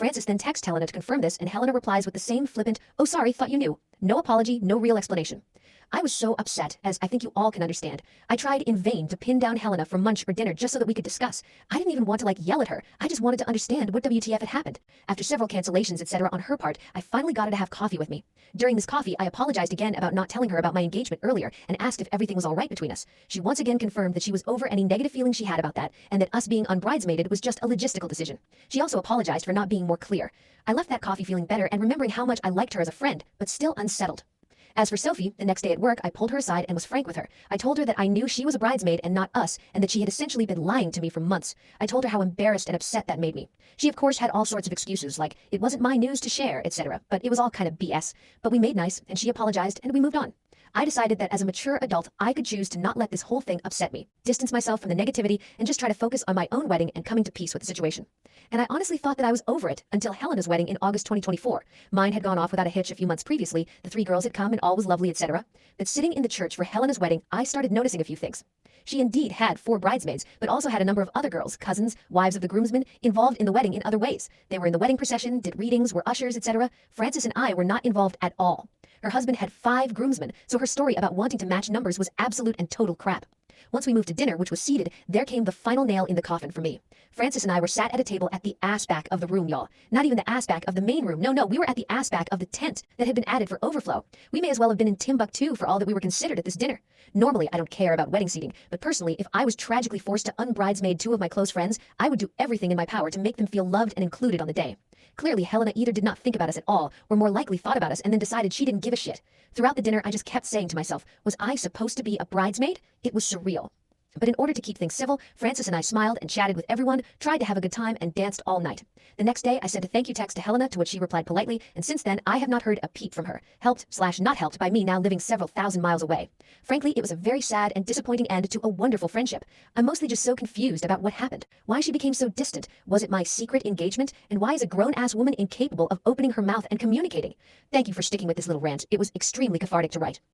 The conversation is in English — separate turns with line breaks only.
Francis then texts Helena to confirm this, and Helena replies with the same flippant, "Oh sorry, thought you knew." No apology, no real explanation. I was so upset, as I think you all can understand. I tried in vain to pin down Helena for lunch or dinner just so that we could discuss. I didn't even want to yell at her. I just wanted to understand what WTF had happened. After several cancellations, etc. on her part, I finally got her to have coffee with me. During this coffee, I apologized again about not telling her about my engagement earlier and asked if everything was all right between us. She once again confirmed that she was over any negative feelings she had about that and that us being unbridesmaided was just a logistical decision. She also apologized for not being more clear. I left that coffee feeling better and remembering how much I liked her as a friend, but still unsettled. As for Sophie, the next day at work, I pulled her aside and was frank with her. I told her that I knew she was a bridesmaid and not us, and that she had essentially been lying to me for months. I told her how embarrassed and upset that made me. She of course had all sorts of excuses, like it wasn't my news to share, etc., but it was all kind of BS. But we made nice, and she apologized, and we moved on. I decided that as a mature adult, I could choose to not let this whole thing upset me, distance myself from the negativity, and just try to focus on my own wedding and coming to peace with the situation. And I honestly thought that I was over it until Helena's wedding in August 2024. Mine had gone off without a hitch a few months previously, the 3 girls had come and all was lovely, etc. But sitting in the church for Helena's wedding, I started noticing a few things. She indeed had 4 bridesmaids, but also had a number of other girls, cousins, wives of the groomsmen, involved in the wedding in other ways. They were in the wedding procession, did readings, were ushers, etc. Francis and I were not involved at all. Her husband had 5 groomsmen, so her story about wanting to match numbers was absolute and total crap. Once we moved to dinner, which was seated, there came the final nail in the coffin for me. Francis and I were sat at a table at the ass back of the room, y'all. Not even the ass back of the main room. No, we were at the ass back of the tent that had been added for overflow. We may as well have been in Timbuktu for all that we were considered at this dinner. Normally, I don't care about wedding seating, but personally, if I was tragically forced to unbridesmaid 2 of my close friends, I would do everything in my power to make them feel loved and included on the day. Clearly, Helena either did not think about us at all, or more likely thought about us and then decided she didn't give a shit. Throughout the dinner, I just kept saying to myself, was I supposed to be a bridesmaid? It was surreal. But in order to keep things civil, Francis and I smiled and chatted with everyone, tried to have a good time, and danced all night. The next day, I sent a thank you text to Helena, to which she replied politely, and since then, I have not heard a peep from her, helped/not helped by me now living several thousand miles away. Frankly, it was a very sad and disappointing end to a wonderful friendship. I'm mostly just so confused about what happened, why she became so distant, was it my secret engagement, and why is a grown-ass woman incapable of opening her mouth and communicating? Thank you for sticking with this little rant. It was extremely cathartic to write.